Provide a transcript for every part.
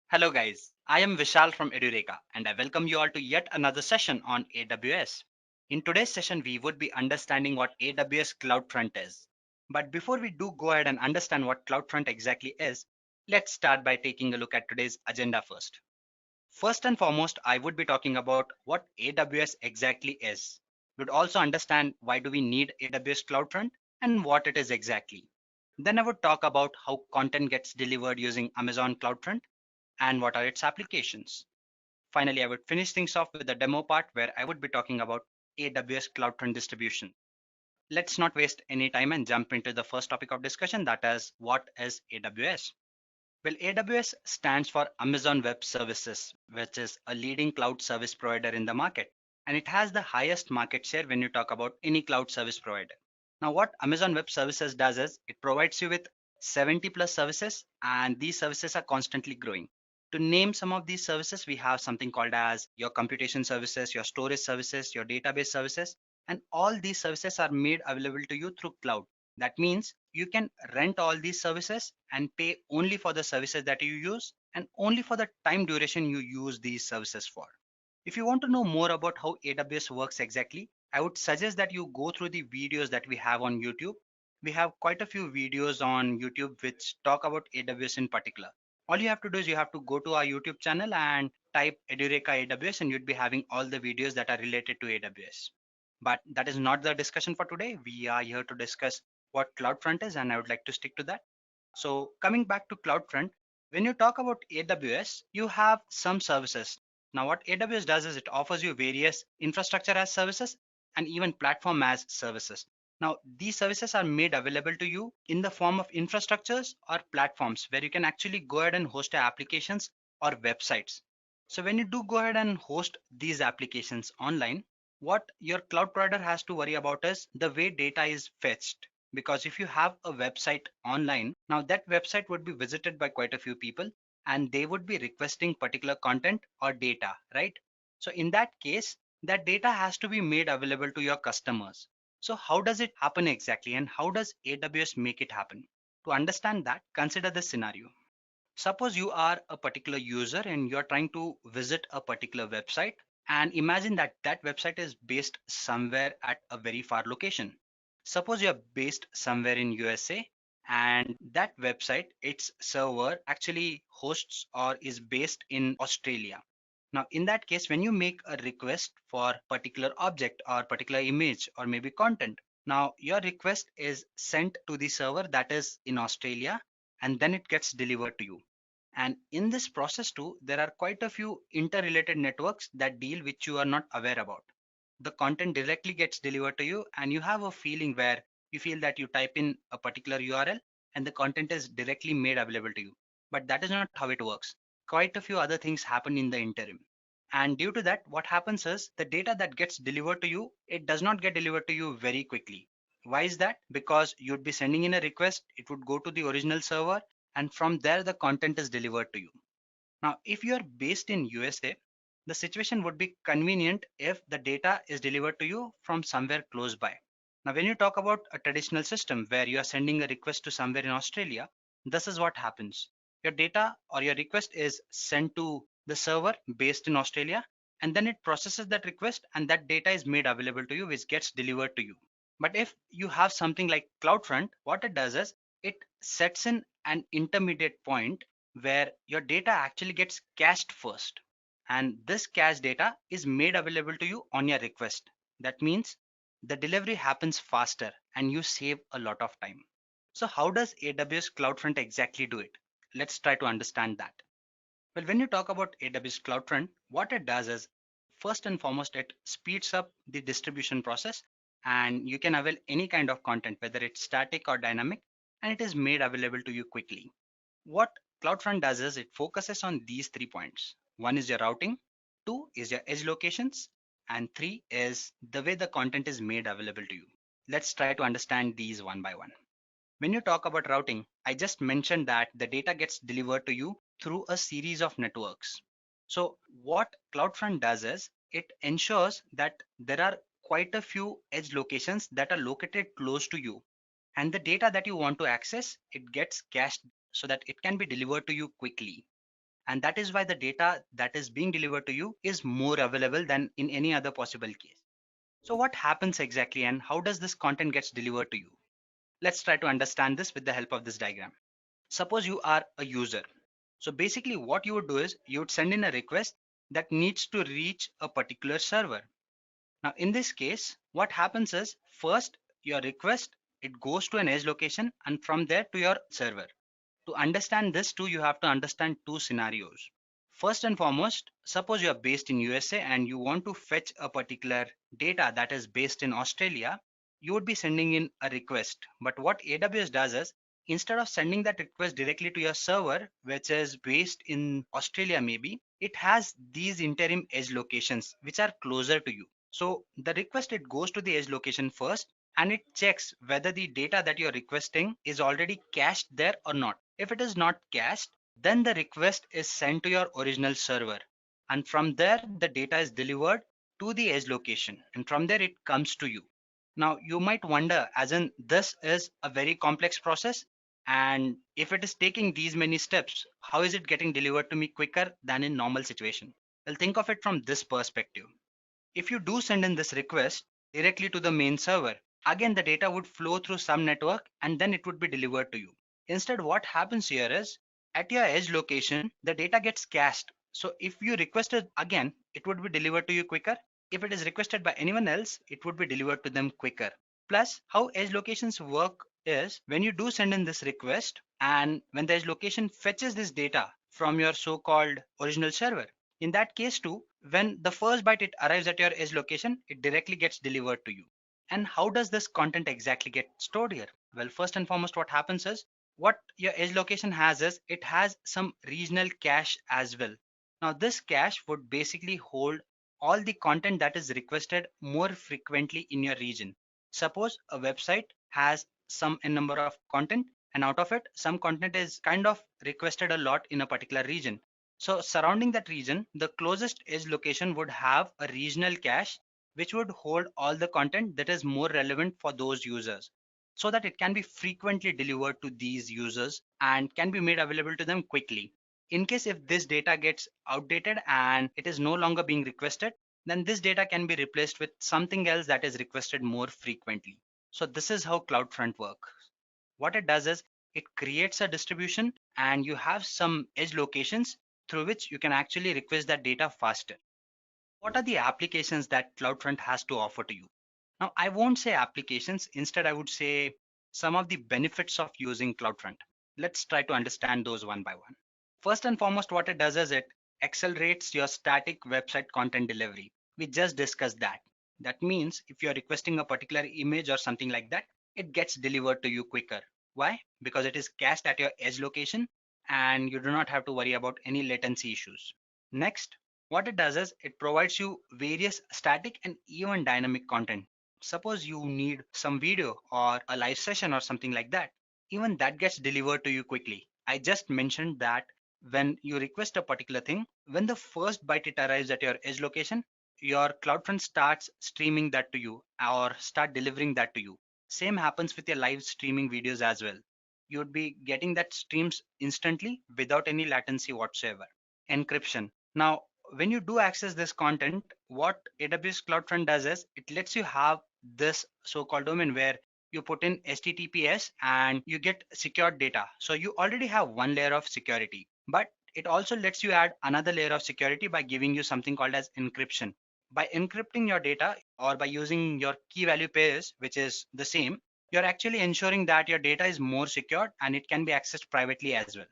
Hello guys, I am Vishal from Edureka and I welcome you all to yet another session on AWS. In today's session, we would be understanding what AWS CloudFront is. But before we do go ahead and understand what CloudFront exactly is, let's start by taking a look at today's agenda first. First and foremost, I would be talking about what AWS exactly is. We'd also understand why do we need AWS CloudFront and what it is exactly. Then I would talk about how content gets delivered using Amazon CloudFront and what are its applications. Finally, I would finish things off with the demo part where I would be talking about AWS CloudFront distribution. Let's not waste any time and jump into the first topic of discussion, that is, what is AWS? Well, AWS stands for Amazon Web Services, which is a leading cloud service provider in the market. And it has the highest market share when you talk about any cloud service provider. Now, what Amazon Web Services does is it provides you with 70 plus services, and these services are constantly growing. To name some of these services, we have something called as your computation services, your storage services, your database services, and all these services are made available to you through cloud. That means you can rent all these services and pay only for the services that you use and only for the time duration you use these services for. If you want to know more about how AWS works exactly, I would suggest that you go through the videos that we have on YouTube. We have quite a few videos on YouTube which talk about AWS in particular. All you have to do is you have to go to our YouTube channel and type Edureka AWS and you'd be having all the videos that are related to AWS. But that is not the discussion for today. We are here to discuss what CloudFront is, and I would like to stick to that. So coming back to CloudFront, when you talk about AWS, you have some services. Now what AWS does is it offers you various infrastructure as services and even platform as services. Now these services are made available to you in the form of infrastructures or platforms where you can actually go ahead and host your applications or websites. So when you do go ahead and host these applications online, what your cloud provider has to worry about is the way data is fetched. Because if you have a website online, now that website would be visited by quite a few people and they would be requesting particular content or data, right? So in that case, that data has to be made available to your customers. So how does it happen exactly and how does AWS make it happen? To understand that, consider this scenario. Suppose you are a particular user and you're trying to visit a particular website, and imagine that that website is based somewhere at a very far location. Suppose you're based somewhere in USA and that website, its server actually hosts or is based in Australia. Now, in that case, when you make a request for particular object or particular image or maybe content, now your request is sent to the server that is in Australia and then it gets delivered to you. And in this process too, there are quite a few interrelated networks that deal which you are not aware about. The content directly gets delivered to you and you have a feeling where you feel that you type in a particular URL and the content is directly made available to you. But that is not how it works. Quite a few other things happen in the interim. And due to that, what happens is the data that gets delivered to you, it does not get delivered to you very quickly. Why is that? Because you'd be sending in a request, it would go to the original server, and from there the content is delivered to you. Now, if you are based in USA, the situation would be convenient if the data is delivered to you from somewhere close by. Now, when you talk about a traditional system where you are sending a request to somewhere in Australia, this is what happens. Your data or your request is sent to the server based in Australia, and then it processes that request and that data is made available to you, which gets delivered to you. But if you have something like CloudFront, what it does is it sets in an intermediate point where your data actually gets cached first. And this cached data is made available to you on your request. That means the delivery happens faster and you save a lot of time. So how does AWS CloudFront exactly do it? Let's try to understand that. Well, when you talk about AWS CloudFront, what it does is first and foremost, it speeds up the distribution process and you can avail any kind of content, whether it's static or dynamic, and it is made available to you quickly. What CloudFront does is it focuses on these 3 points. One is your routing, two is your edge locations, and three is the way the content is made available to you. Let's try to understand these one by one. When you talk about routing, I just mentioned that the data gets delivered to you through a series of networks. So what CloudFront does is it ensures that there are quite a few edge locations that are located close to you, and the data that you want to access, it gets cached so that it can be delivered to you quickly. And that is why the data that is being delivered to you is more available than in any other possible case. So what happens exactly and how does this content gets delivered to you? Let's try to understand this with the help of this diagram. Suppose you are a user. So basically what you would do is you would send in a request that needs to reach a particular server. Now in this case, what happens is first your request, it goes to an edge location and from there to your server. To understand this too, you have to understand two scenarios. First and foremost, suppose you are based in USA and you want to fetch a particular data that is based in Australia, you would be sending in a request. But what AWS does is instead of sending that request directly to your server, which is based in Australia maybe, it has these interim edge locations which are closer to you. So the request, it goes to the edge location first and it checks whether the data that you're requesting is already cached there or not. If it is not cached, then the request is sent to your original server. And from there, the data is delivered to the edge location. And from there, it comes to you. Now, you might wonder, as in, this is a very complex process. And if it is taking these many steps, how is it getting delivered to me quicker than in normal situation? Well, think of it from this perspective. If you do send in this request directly to the main server, again the data would flow through some network and then it would be delivered to you. Instead, what happens here is at your edge location, the data gets cached. So if you request it again, it would be delivered to you quicker. If it is requested by anyone else, it would be delivered to them quicker. Plus, how edge locations work is when you do send in this request and when the edge location fetches this data from your so-called original server, in that case too, when the first byte it arrives at your edge location, it directly gets delivered to you. And how does this content exactly get stored here? Well, first and foremost, what happens is what your edge location has is it has some regional cache as well. Now, this cache would basically hold all the content that is requested more frequently in your region. Suppose a website has some n number of content, and out of it, some content is kind of requested a lot in a particular region. So surrounding that region, the closest edge location would have a regional cache which would hold all the content that is more relevant for those users so that it can be frequently delivered to these users and can be made available to them quickly. In case if this data gets outdated and it is no longer being requested, then this data can be replaced with something else that is requested more frequently. So this is how CloudFront works. What it does is it creates a distribution and you have some edge locations through which you can actually request that data faster. What are the applications that CloudFront has to offer to you? Now, I won't say applications. Instead, I would say some of the benefits of using CloudFront. Let's try to understand those one by one. First and foremost, what it does is it accelerates your static website content delivery. We just discussed that. That means if you're requesting a particular image or something like that, it gets delivered to you quicker. Why? Because it is cached at your edge location and you do not have to worry about any latency issues. Next, what it does is it provides you various static and even dynamic content. Suppose you need some video or a live session or something like that. Even that gets delivered to you quickly. I just mentioned that when you request a particular thing, when the first byte it arrives at your edge location, your CloudFront starts streaming that to you or start delivering that to you. Same happens with your live streaming videos as well. You would be getting that streams instantly without any latency whatsoever. Encryption. Now, when you do access this content, what AWS CloudFront does is it lets you have this so-called domain where you put in HTTPS and you get secured data. So you already have one layer of security, but it also lets you add another layer of security by giving you something called as encryption. By encrypting your data or by using your key value pairs, which is the same, you're actually ensuring that your data is more secured and it can be accessed privately as well.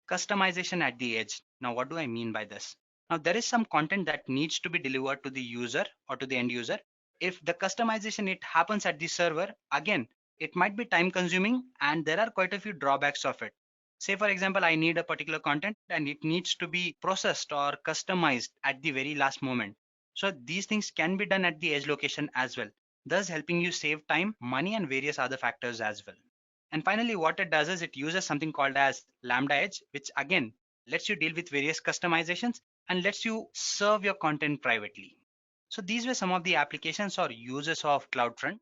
Customization at the edge. Now, what do I mean by this? Now, there is some content that needs to be delivered to the user or to the end user. If the customization it happens at the server, again, it might be time consuming and there are quite a few drawbacks of it. Say, for example, I need a particular content and it needs to be processed or customized at the very last moment. So these things can be done at the edge location as well, thus helping you save time, money, and various other factors as well. And finally, what it does is it uses something called as Lambda Edge, which again lets you deal with various customizations and lets you serve your content privately. So these were some of the applications or uses of CloudFront.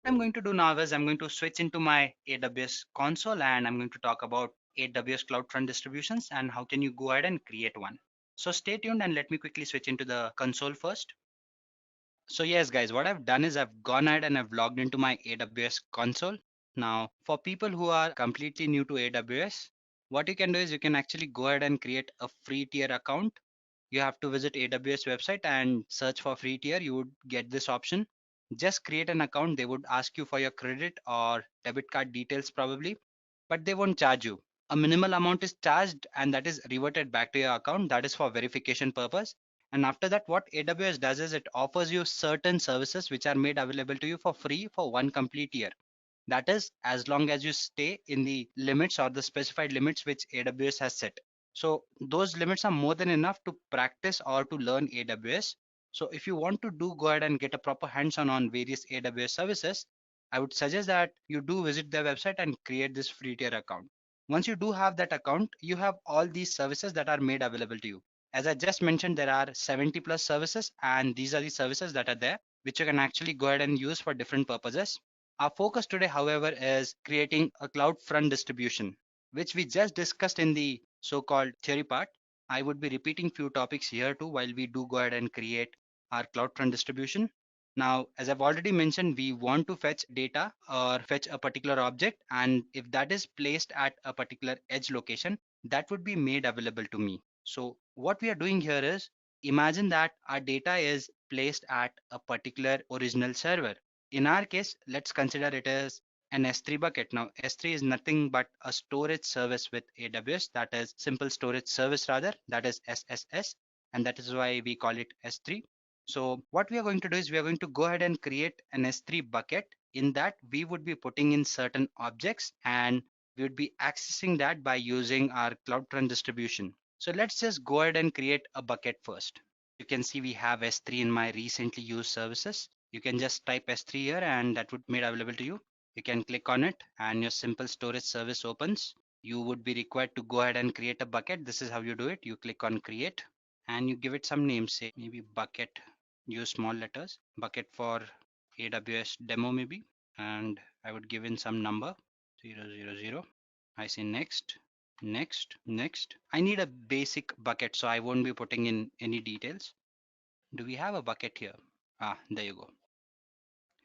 What I'm going to do now is I'm going to switch into my AWS console and I'm going to talk about AWS CloudFront distributions and how can you go ahead and create one. So stay tuned and let me quickly switch into the console first. So yes, guys, what I've done is I've gone ahead and I've logged into my AWS console. Now, for people who are completely new to AWS, what you can do is you can actually go ahead and create a free tier account. You have to visit AWS website and search for free tier. You would get this option. Just create an account. They would ask you for your credit or debit card details probably, but they won't charge you. A minimal amount is charged and that is reverted back to your account. That is for verification purpose. And after that, what AWS does is it offers you certain services which are made available to you for free for one complete year. That is, as long as you stay in the limits or the specified limits which AWS has set. So those limits are more than enough to practice or to learn AWS. So if you want to go ahead and get a proper hands-on on various AWS services, I would suggest that you do visit their website and create this free tier account. Once you do have that account, you have all these services that are made available to you. As I just mentioned, there are 70 plus services, and these are the services that are there, which you can actually go ahead and use for different purposes. Our focus today, however, is creating a CloudFront distribution, which we just discussed in the so-called theory part. I would be repeating few topics here too while we do go ahead and create our CloudFront distribution. Now, as I've already mentioned, we want to fetch data or fetch a particular object, and if that is placed at a particular edge location, that would be made available to me. So what we are doing here is imagine that our data is placed at a particular original server. In our case, let's consider it as an S3 bucket. Now, S3 is nothing but a storage service with AWS, that is simple storage service rather, that is SSS, and that is why we call it S3. So what we are going to do is we are going to go ahead and create an S3 bucket. In that, we would be putting in certain objects and we would be accessing that by using our CloudFront distribution. So let's just go ahead and create a bucket first. You can see we have S3 in my recently used services. You can just type S3 here and that would be made available to you. You can click on it and your simple storage service opens. You would be required to go ahead and create a bucket. This is how you do it. You click on create and you give it some name, say maybe bucket, use small letters, bucket for AWS demo maybe, and I would give in some number 000. I say next, next, next. I need a basic bucket, so I won't be putting in any details. Do we have a bucket here? Ah, there you go.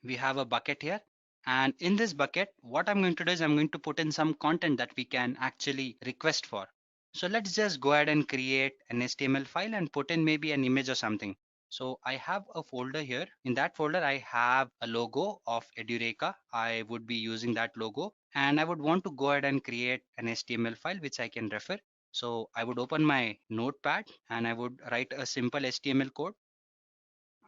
We have a bucket here. And in this bucket, what I'm going to do is I'm going to put in some content that we can actually request for. So let's just go ahead and create an HTML file and put in maybe an image or something. So I have a folder here. In that folder, I have a logo of Edureka. I would be using that logo and I would want to go ahead and create an HTML file which I can refer. So I would open my notepad and I would write a simple HTML code.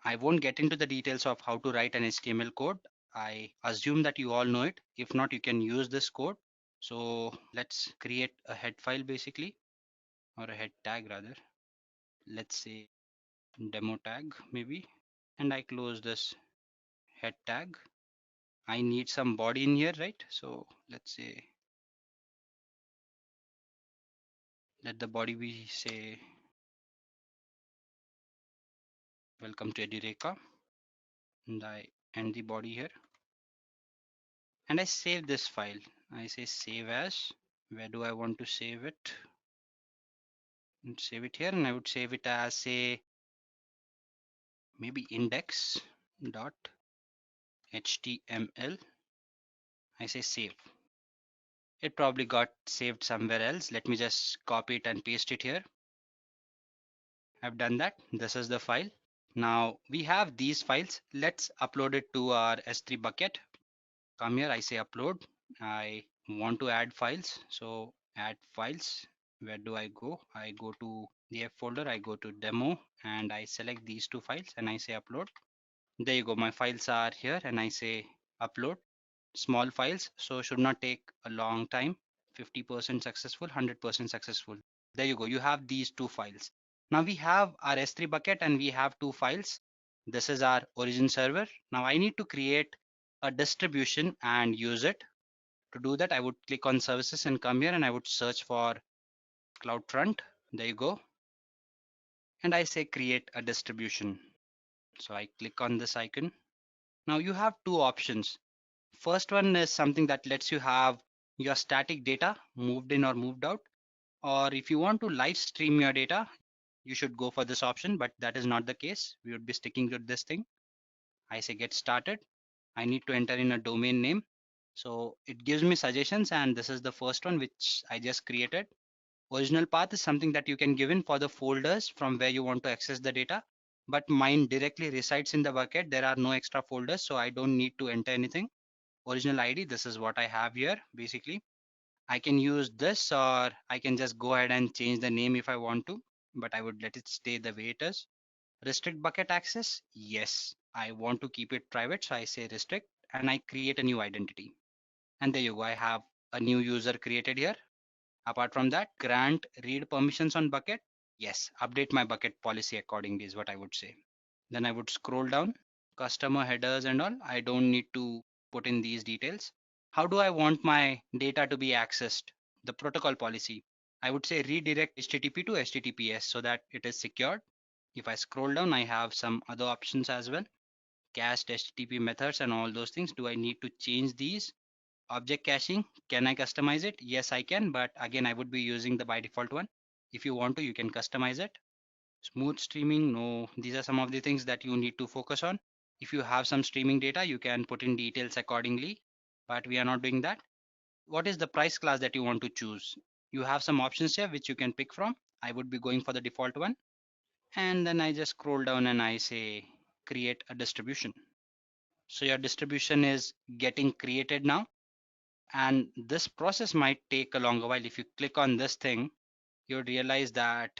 I won't get into the details of how to write an HTML code. I assume that you all know it. If not, you can use this code. So let's create a head file basically, or a head tag rather. Let's say demo tag maybe. And I close this head tag. I need some body in here, right? So let's say, let the body be say, welcome to Edureka. And I end the body here. And I save this file. I say save as. Where do I want to save it? And save it here, and I would save it as say maybe index dot html. I say save. It probably got saved somewhere else. Let me just copy it and paste it here. I've done that. This is the file. Now we have these files. Let's upload it to our S3 bucket. Come here, I say upload. I want to add files, so add files. Where do I go? I go to the F folder, I go to demo and I select these two files and I say upload. There you go, my files are here and I say upload. Small files, so should not take a long time. 50% successful, 100% successful. There you go, you have these two files. Now we have our S3 bucket and we have two files. This is our origin server. Now I need to create a distribution and use it. To do that, I would click on services and come here and I would search for CloudFront. There you go. And I say create a distribution. So I click on this icon. Now you have two options. First one is something that lets you have your static data moved in or moved out, or if you want to live stream your data, you should go for this option, but that is not the case. We would be sticking to this thing. I say get started. I need to enter in a domain name. So it gives me suggestions, and this is the first one which I just created. Original path is something that you can give in for the folders from where you want to access the data, but mine directly resides in the bucket. There are no extra folders, so I don't need to enter anything. Original ID, this is what I have here. Basically, I can use this, or I can just go ahead and change the name if I want to, but I would let it stay the way it is. Restrict bucket access, yes, I want to keep it private, so I say restrict and I create a new identity. And there you go, I have a new user created here. Apart from that, grant read permissions on bucket. Yes, update my bucket policy accordingly is what I would say. Then I would scroll down, customer headers and all. I don't need to put in these details. How do I want my data to be accessed? The protocol policy. I would say redirect HTTP to HTTPS so that it is secured. If I scroll down, I have some other options as well. Cached HTTP methods and all those things. Do I need to change these? Object caching, can I customize it? Yes, I can, but again, I would be using the by default one. If you want to, you can customize it. Smooth streaming, no, these are some of the things that you need to focus on. If you have some streaming data, you can put in details accordingly, but we are not doing that. What is the price class that you want to choose? You have some options here which you can pick from. I would be going for the default one. And then I just scroll down and I say create a distribution. So your distribution is getting created now. And this process might take a longer while. If you click on this thing, you'll realize that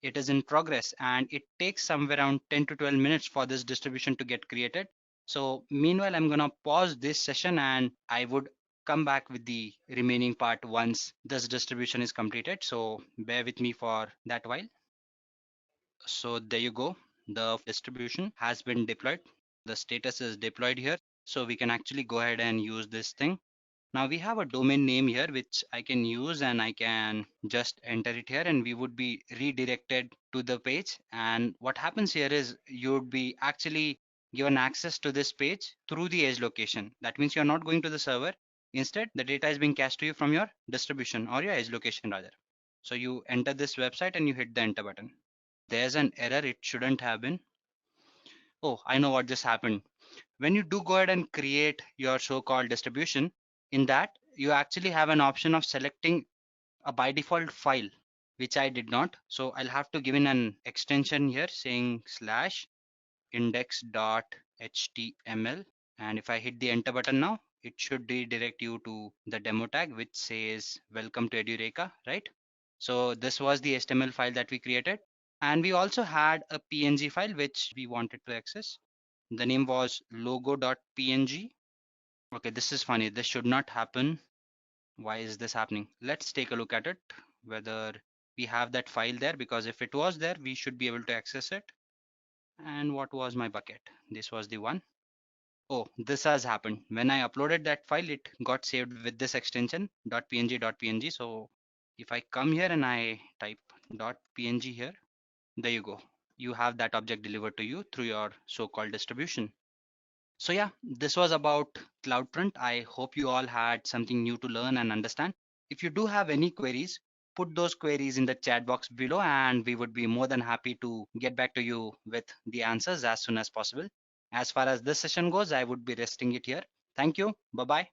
it is in progress and it takes somewhere around 10 to 12 minutes for this distribution to get created. So meanwhile, I'm gonna pause this session and I would come back with the remaining part once this distribution is completed. So bear with me for that while. So there you go. The distribution has been deployed. The status is deployed here. So we can actually go ahead and use this thing. Now we have a domain name here which I can use and I can just enter it here and we would be redirected to the page. And what happens here is you would be actually given access to this page through the edge location. That means you're not going to the server. Instead, the data is being cached to you from your distribution or your edge location rather. So you enter this website and you hit the enter button. There's an error. It shouldn't have been. Oh, I know what just happened. When you do go ahead and create your so-called distribution, in that you actually have an option of selecting a by default file, which I did not. So I'll have to give in an extension here saying slash index.html. And if I hit the enter button now, it should redirect you to the demo tag, which says welcome to Edureka, right? So this was the HTML file that we created. And we also had a PNG file, which we wanted to access. The name was logo.png. Okay, this is funny. This should not happen. Why is this happening? Let's take a look at it, whether we have that file there, because if it was there, we should be able to access it. And what was my bucket? This was the one. Oh, this has happened. When I uploaded that file, it got saved with this extension .png. So if I come here and I type .png here, there you go. You have that object delivered to you through your so-called distribution. So yeah, this was about CloudFront. I hope you all had something new to learn and understand. If you do have any queries, put those queries in the chat box below and we would be more than happy to get back to you with the answers as soon as possible. As far as this session goes, I would be resting it here. Thank you. Bye-bye.